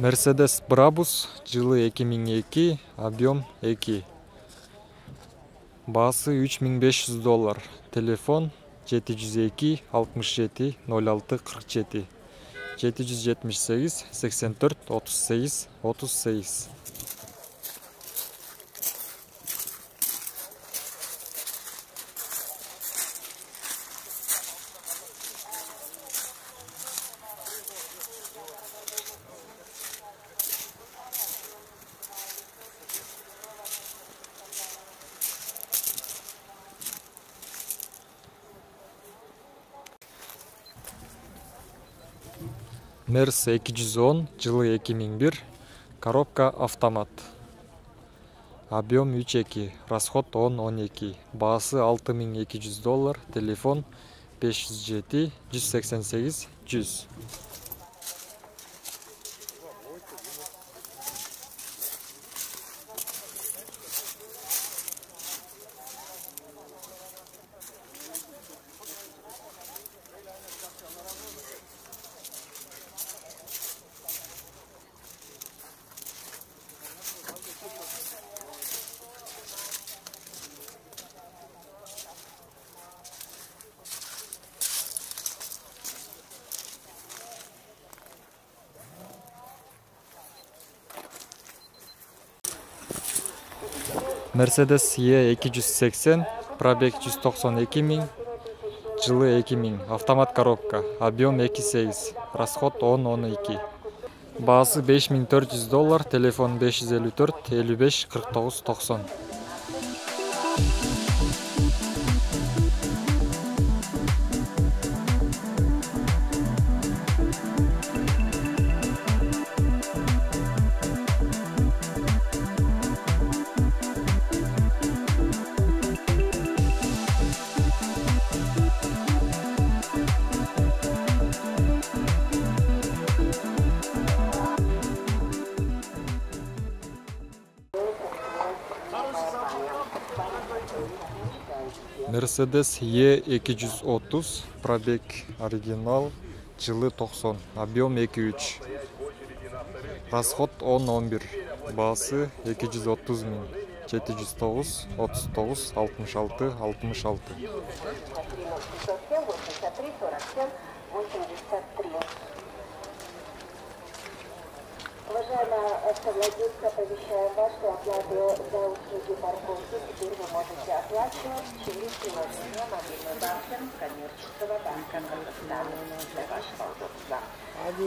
Mercedes Brabus жылы 2002, объем 2. Баасы $3500. Телефон 702 67 06 47. 778 84 38 38. Мерс 210 жылы 2001, коробка автомат. Объем 3.2, расход 10-12. Баасы $6200. Телефон 507 188 100. Mercedes E280, пробег 192 000, жылы 2000, автомат коробка, объем 2.8, расход 10-12. Баасы $5400, телефон 554 55 49 90. Mercedes E230, пробег оригинал, жылы 90, объем 2.3, расход 10-11, баасы $230 000, 709 39 66 66. Уважаемая автовладельца, оповещаем вас, что оплату за услуги парковки теперь вы можете оплачивать через приложение мобильный банкинг коммерческого банка Казахстана для вашего удобства.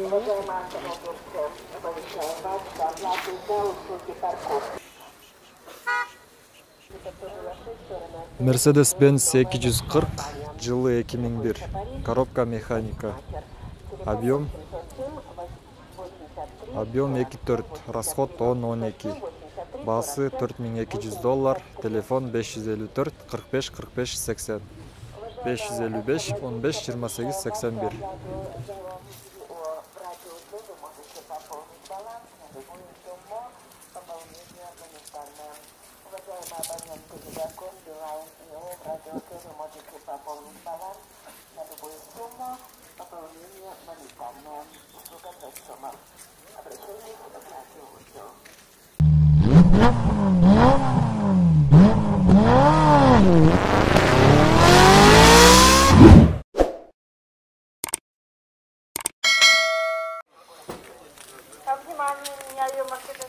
Уважаемая автовладельца, оповещаем вас, что оплату за услуги парковки. Mercedes-Benz 240, жылы 2001, коробка механика, объем 2.4, расход 10-12, баасы $4200, телефон 554 45 45 80, 555 15 28 81.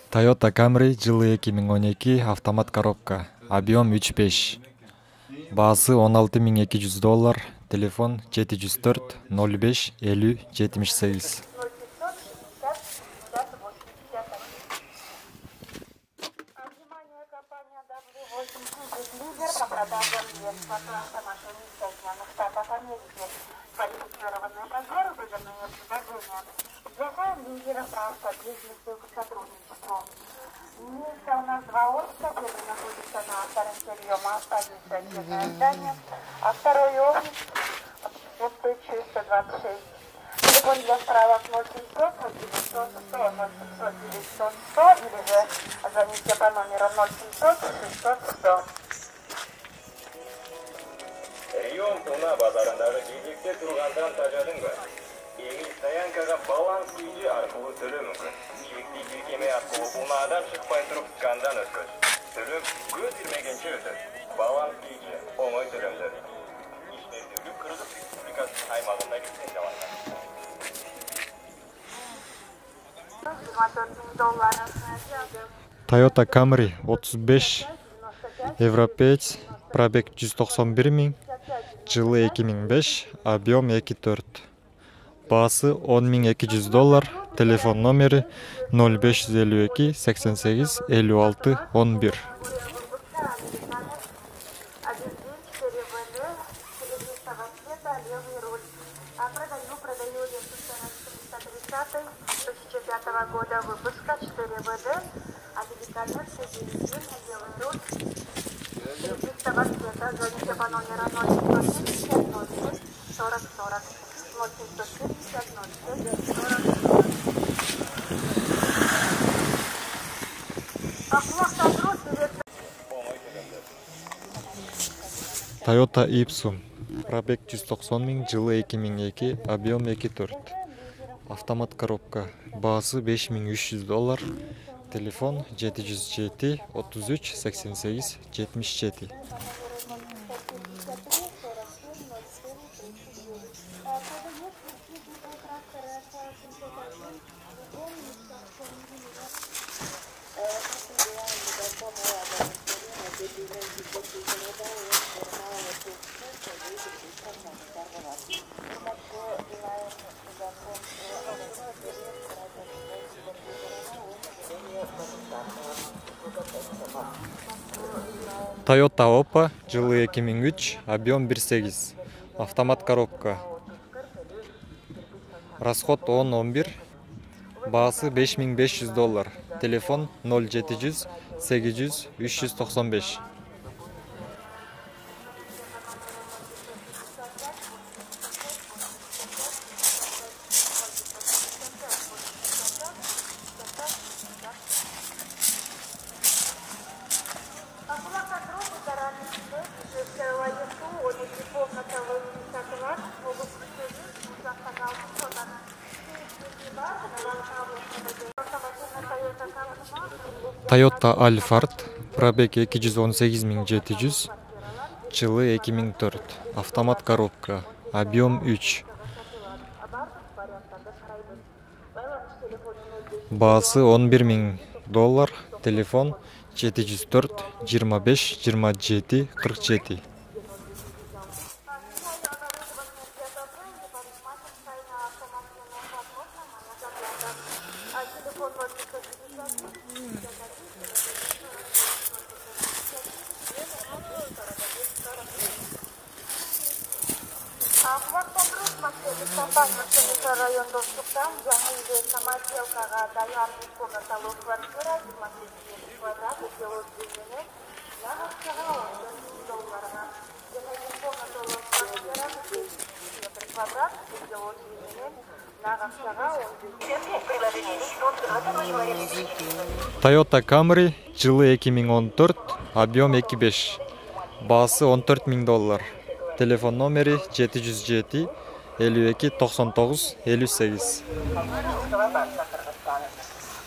Toyota Camry жылы 2012, автомат коробка, объем 3.5, баасы $16200, телефон 704 05 50 78. Лидер по продажам средств автомашин в Соединенных Штатах Америки. Квалифицированные партнеры выгодные предложения. Приглашаем лидеров по бизнесу к сотрудничеству. Имеется у нас два офиса. Первый находится на старом приема административное здание, а второй офис 126. Телефон для справок 0700 900 100 0700 900 100 или же звоните по номеру 0700 600 100. Рийом Туна базарындағы кезекте тұрғандан тажадыңбы? Еңіл стоянкаға баланс күйде арқылы төлі мүмкін. Шекті кекеме арқылы ұнадан шықпай тұрып скандан өткіз. Төлім көз ирмегенше өтір. Баланс күйде оңай төлімдер. İşlettiği Kırgız Respublikası аймағында кеткен жаланған. Toyota Camry 35 Европеец, пробег 191 000, жылы 2005, объем 2.4. Басы $10.200, телефон номері 0552 88 56 11. Года выпуска 4 ВД, американец, белый руль, серебристого цвета, звоните по номеру 0770 06 40 40, 0770 06 40 40. Toyota Ipsum, пробег 190 000, жылы 2002, объем 2.4. Автомат коробка, басы $5.300, телефон 707 33 88 77. Toyota Oppa, жылы 2003, объем 1.8, автомат коробка. Расход 10-11, басы $5.500, телефон 0700 800 395. Toyota Alphard, пробег 218 700, жылы 2004, автомат коробка, объем 3. Басы $11.000, телефон 704 25 27 47. Район доступта, жаңы самоделкаға даяр комнаталы квартира 28 квадрат, село Зеленый, на ақшаға $10.000. Жаңы комнаталы квартира 10 квадрат, село Зеленый, на ақшаға $10.000. Toyota Camry, жылы 2014, объем 2.5, басы $14.000, телефон номері 707 52 99 58.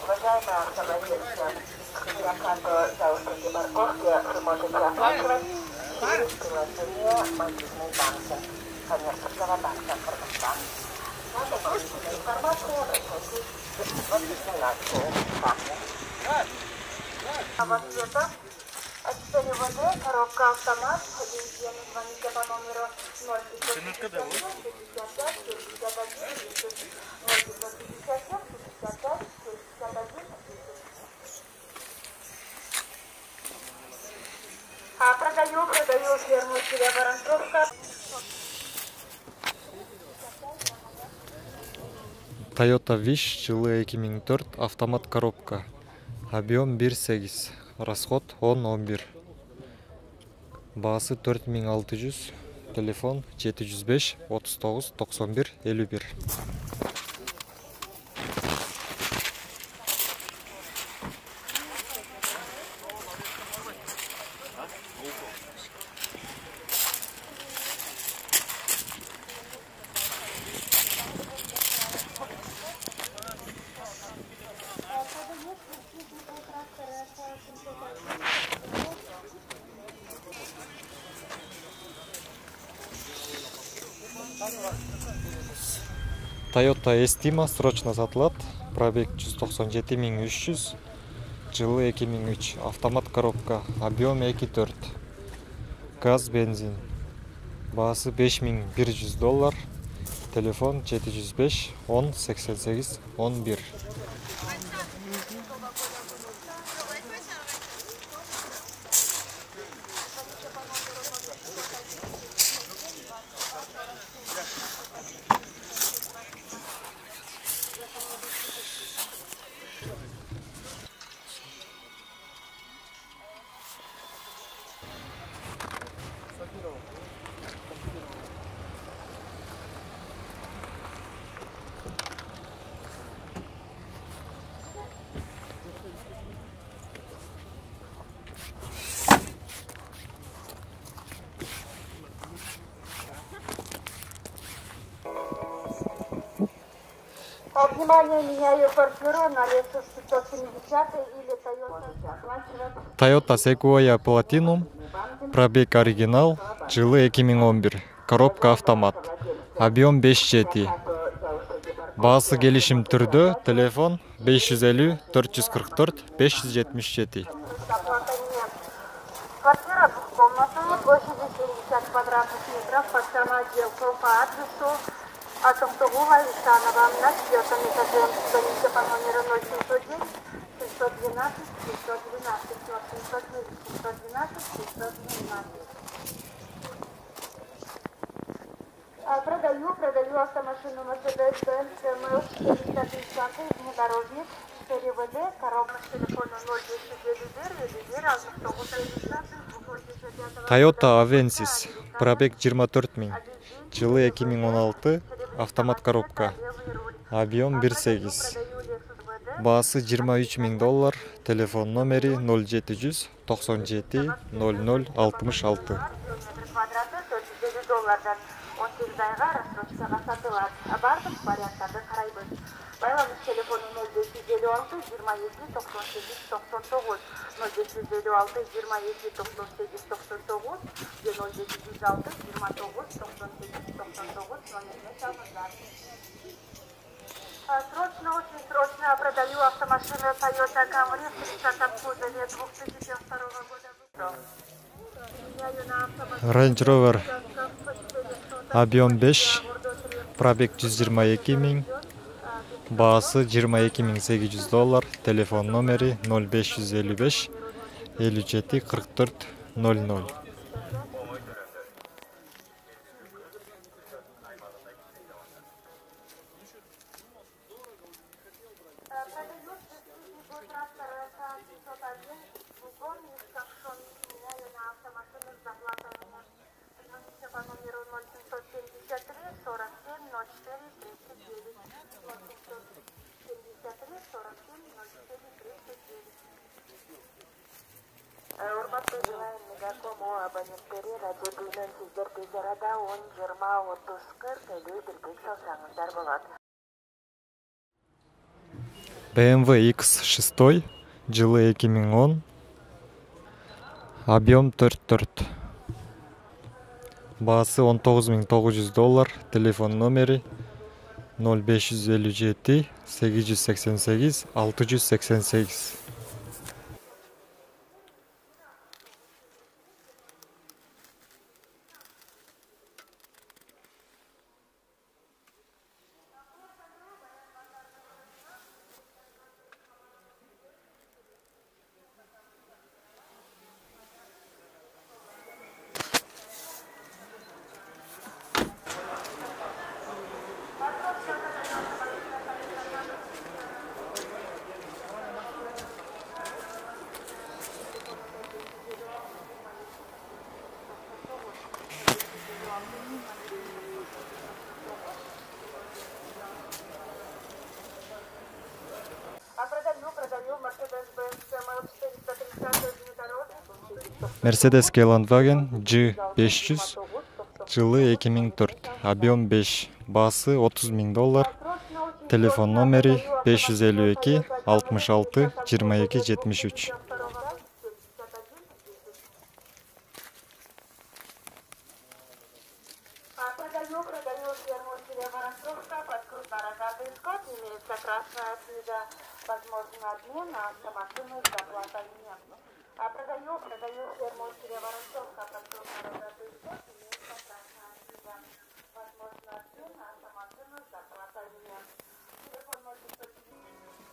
Уважаемые автовладельцы, прокату за услуги парковки вы можете оплачивать через приложение мобильный банкинг коммерческого банка Кыргызстан. Наша полученная информация обращайтесь в администрацию банка. Цвета 4 ВД, коробка автомат, звоните по номеру 0557 55 61 0557 55 61. Продаю ферму Воронцовка. Toyota Wish, жылы 2004, автомат коробка, объем 1.8, расход 10-11, басы $4600, телефон 705 39 91 51. Toyota Estima срочно сатылат. Пробег 197 300. Жылы 2003. Автомат коробка. Объем 2.4. Газ, бензин. Баасы $5100. Телефон 705 10 88 11. Внимание, меняю квартиру на Lexus 570 или Toyota. Toyota Sequoia Platinum. Пробег оригинал. Жылы 2011. Коробка автомат. Объем 5.7. Баасы келишим түрдө. Телефон 550 444 577. Квартира двухкомнатная, площадью 70 квадратных метров, подставная отделка по адресу Атомтогова Исанова на 4-м этаже. Звоните по номеру 0709 612 612 709 612 612. Продаю автомашину Mercedes-Benz CML 430 внедорожник 4ВД, коробка с телефона 02 Toyota Avensis. Пробег 24 000. Жылы 2016. Автомат коробка. Объем 1.8. Баасы $23 000. Телефон номери 0700 97 00 66. $18 айга рассрочкага сатылат. Бардык варианттарды карайбыз. Байланыш телефону 0556 22 98 99 0556 22 98 99 0556 29 98 99 номерине чалыңыздар. Очень срочно продаю автомашину Toyota Camry в 30-м кузове 2002 года. Range Rover. Объем 5. Пробег 122 000. Баасы $22 800. Телефон номери 0555 57 44 00. Урматтуу желаем мегакому абоненттери радиодүйнөн сиздер тез арада 10 20 30 40 50 бирдек салсаңыздар болот. BMW X6. Жылы 2010. Объем 4.4. Баасы $19 900. Телефон номери 0557 888 688. Mercedes Gelandwagen G500. Жылы 2004. Объем 5. Баасы $30 000. Телефон номери 552 66 22 73. Продаю ферму Селева Ростовка под Крутара за возможный обмен на автомашину с доплатой нет. Продаю ферму Северо-Воронцовка, подсобного продукта, имеет контрактная акция. Возможно обмен на автомашину с доплатой нет. Телефон 05.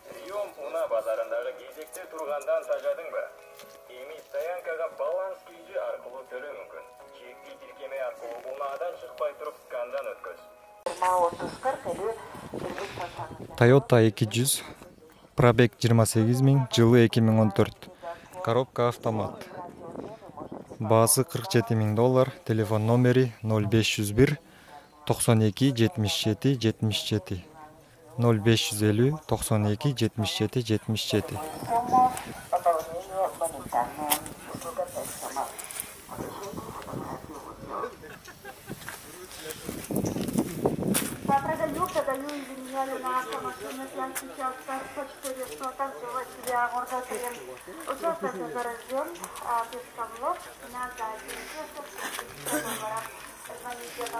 Прием уна базарындағы кезекте тұрғандан тажадың ба? Емей стоянкаға баланс күйі арқылы төлеу мүмкін. Чекті тіркеме арқылы унадан шықпай тұрып скандан өткіз. Toyota 200, пробег 28 000, жылы 2014. Коробка автомат. Басы $47 000, телефон номері 0501 92 77 77. 0550 92 77 77. Продаю изменяли на автомашину, я сейчас по 400, также вот себя гордо стоим. Участок зарожден, без камлов, на заднем. Звоните по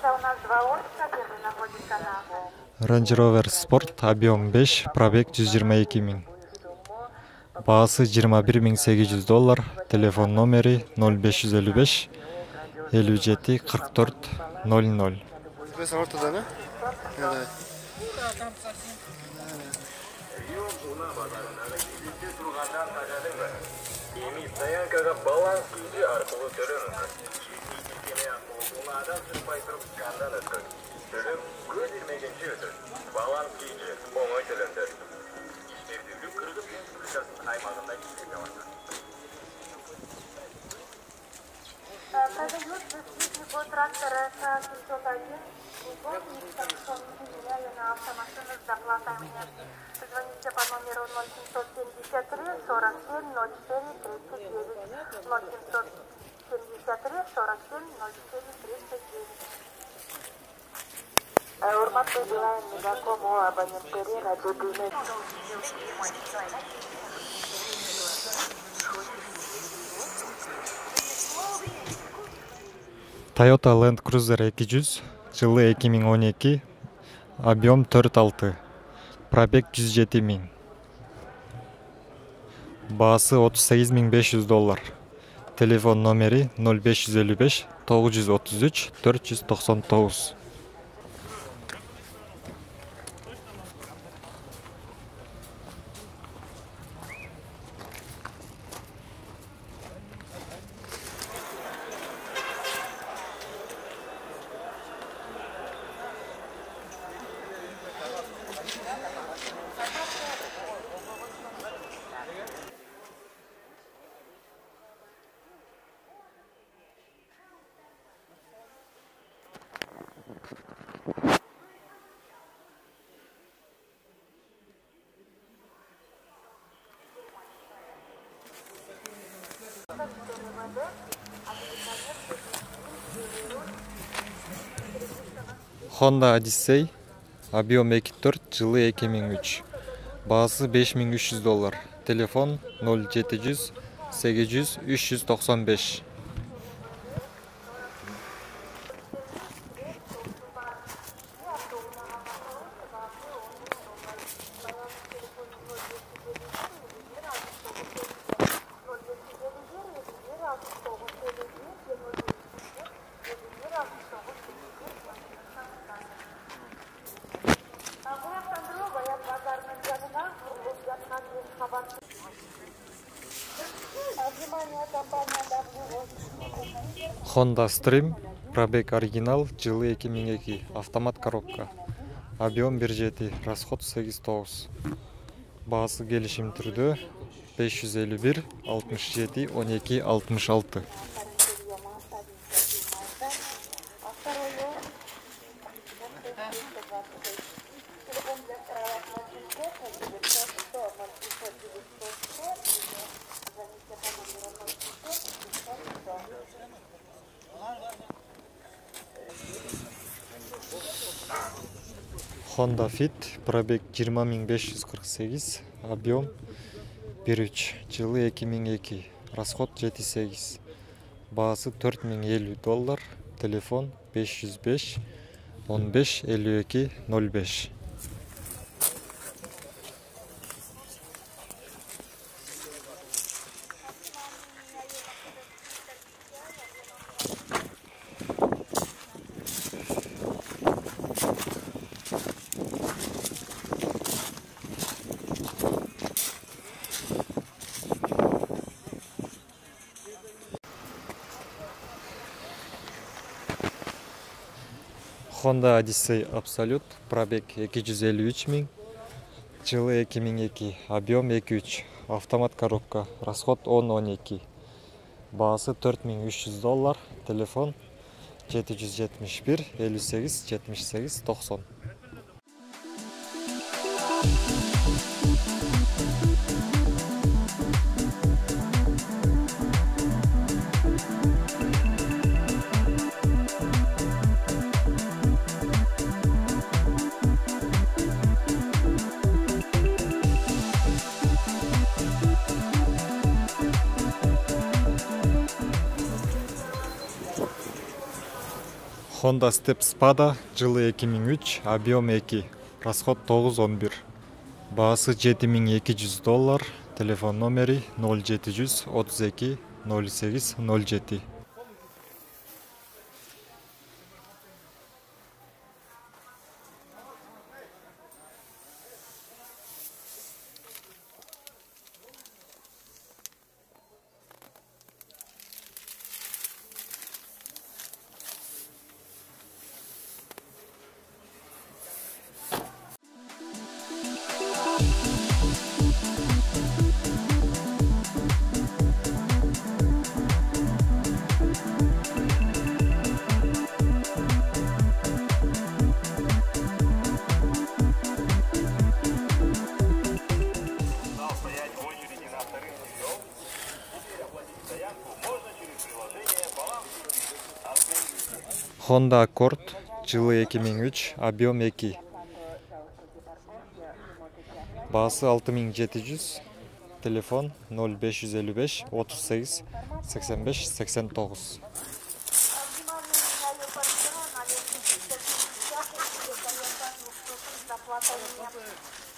у нас два офиса, первый находится на Range Rover Sport, объем 5, пробег 122 000. Басы $21 800, телефон номері 0555 57 44 00. Емей стоянкаға баланс күйі арқылы төлеу мүмкін. Чекті арқылы унадан шықпай тұрып скандан өткіз. Төлем көз ермегенше өтір. Баланс күйі оңай төлемдер. Ештердегі кіргіп, күшасын аймағында кезек алады. Продают беспилотный трактор СА-701. Изменяли на автомашину с доплатой нет. Звоните по номеру 0773 47 04 39. 0773 47 04 39. Урматты желаем Мегакому абонентуре радио. Toyota Land Cruiser 200, жылы 2012, объем 4.6, пробег 107 000. Басы $38 500, телефон номері 0555 933 499. Honda Odyssey, объем 2.4, жылы 2003. Басы $5300, телефон 0700 800 395. Honda Stream, пробег оригинал, жылы 2002, автомат коробка. Объем 1.7, расход 8.9. Басы келишим түрдө 551 67 12 66. Honda Fit, пробег 20548, объем 1.3, жылы 2002, расход 7.8, баасы $4050, телефон 505 15 52 05. Honda Odyssey Absolute, пробег 253 000, жылы 2002, объем 2.3, автомат коробка, расход 10-12, баасы $4300, телефон 771 58 78 90. Honda Step Spada, жылы 2003, объем 2, расход 911, баасы $7200, телефон номери 0700 32 08 07. Honda Accord, жылы 2003, объем 2, баасы 6700, телефон 0555 38 85 89.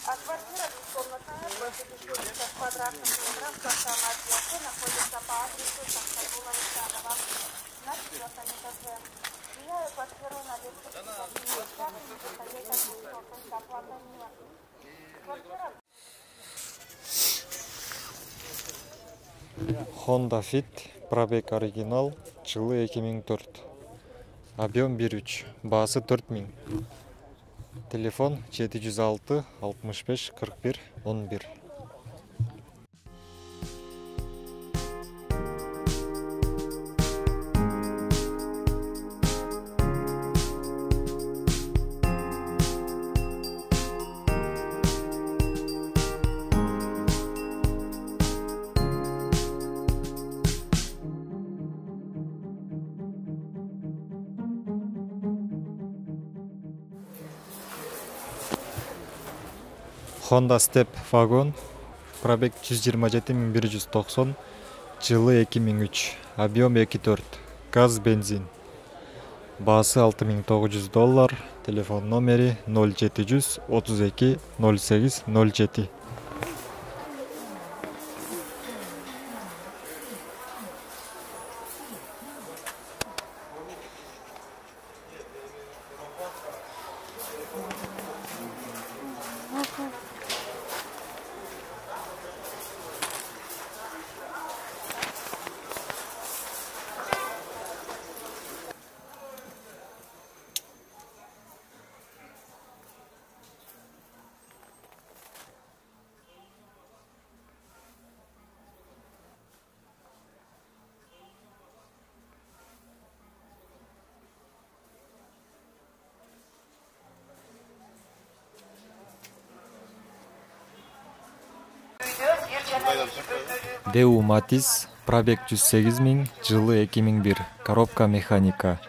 А квартира двухкомнатная, площадь 60 квадратных метров, квартальный отделка, находится по адресу Сахтагула Исанова на 4-м этаже. Меняю квартиру на детский сад, не заходить от оплаты нет. Квартира... Honda Fit, пробег оригинал, жылы 2004, объем 1.3, баасы 4000, телефон 706 65 41 11. Honda Step Wagon, пробег 127190, жылы 2003, объем 2.4, газ бензин, баасы $6900, телефон номери 0700 32 08 07. Deu Matiz, пробег 108 000, жылы 2001, коробка механика,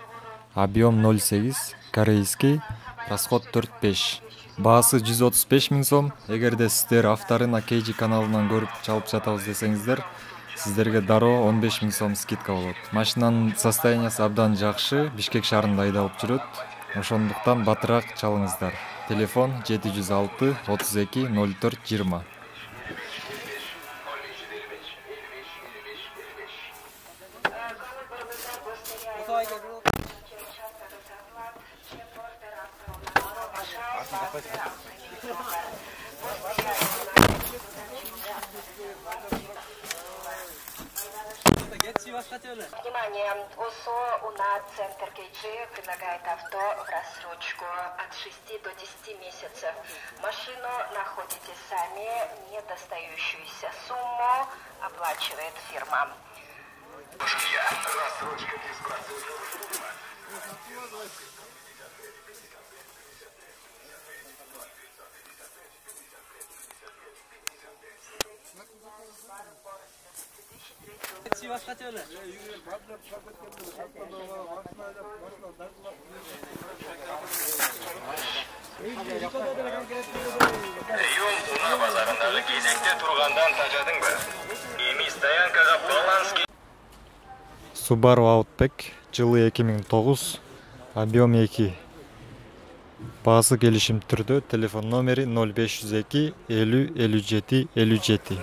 объем 0.8, корейский, расход 4.5, Баасы 135 000 сом. Эгерде сиздер авторына KG каналынан көрүп чалып жатабыз десеңиздер, сиздерге дароо 15 000 сом скидка болот. Машинанын состояниясы абдан жакшы, Бишкек шаарында айдалып жүрөт. Ошондуктан батыраак чалыңыздар. Телефон 706 32 04 20. Внимание! ОСО УНА Центр КG предлагает авто в рассрочку от 6 до 10 месяцев. Машину находите сами, недостающуюся сумму оплачивает фирма. Рассрочка без Прием Уна базарындагы кезекте тургандан тажадыңбы? Эми стоянкага баланс Subaru Outback жылы 2009, объем 2. Баасы келишим түрдө, телефон номери 0502 50 57 57.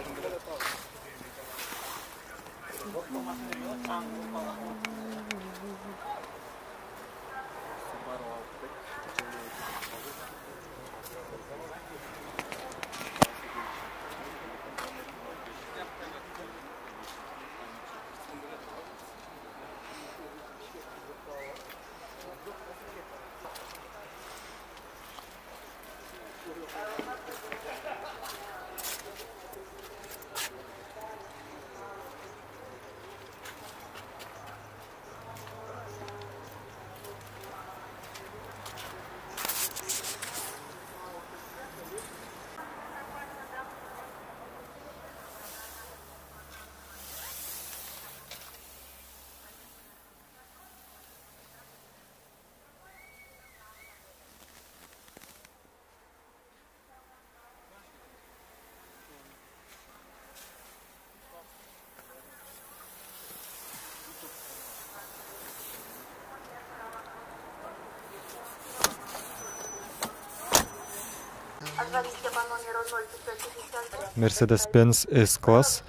Mercedes-Benz S-класс,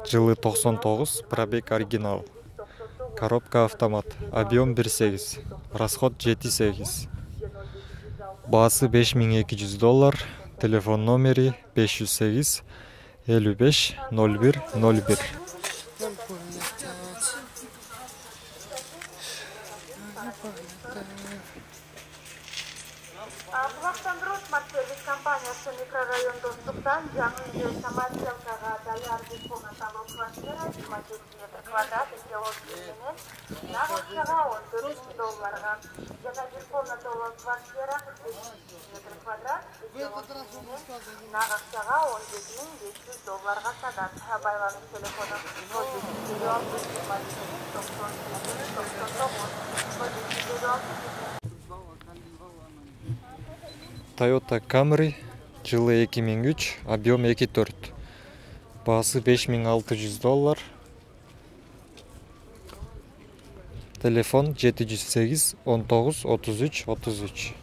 жылы 99, пробег оригинал. Коробка автомат, объем 1.8, расход 7.8. Баасы $5200, телефон номери 508 55 01 01. Булактандыруу смарт сервис компаниясы микрорайон Достуктан жаңы үйдө самоотделкага даяр комнаталуу квартира 27 метр квадрат экология менен нак акчага $14,000 жана бир комнаталуу квартира 45 метр квадрат экология менен нак акчага $17,500 сатат. Байланыш телефону 0796 Toyota Camry, жылы 2003, объем 2.4. Баасы $5600. Телефон 708 19 33 33.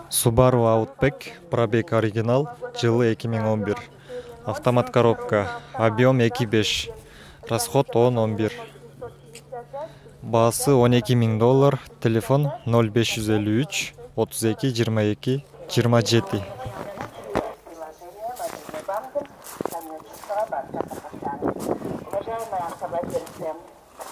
Subaru Outback, пробег оригинал, жылы 2011. Автомат коробка. Объем 2.5. Расход 10-11. Баасы $12.000. Телефон 0553 32 22 27. Уважаемые автовладельцы,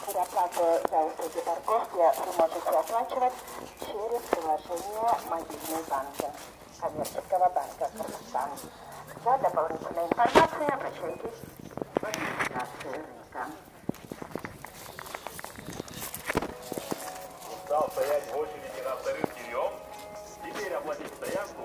предоплату за услуги парковки вы можете оплачивать через приложение «Мобильный банкинг» коммерческого банка Кыргызстан. За дополнительной информацией обращайтесь в администрацию рынка. Устал стоять в очереди на вторых прием? Теперь оплатить стоянку.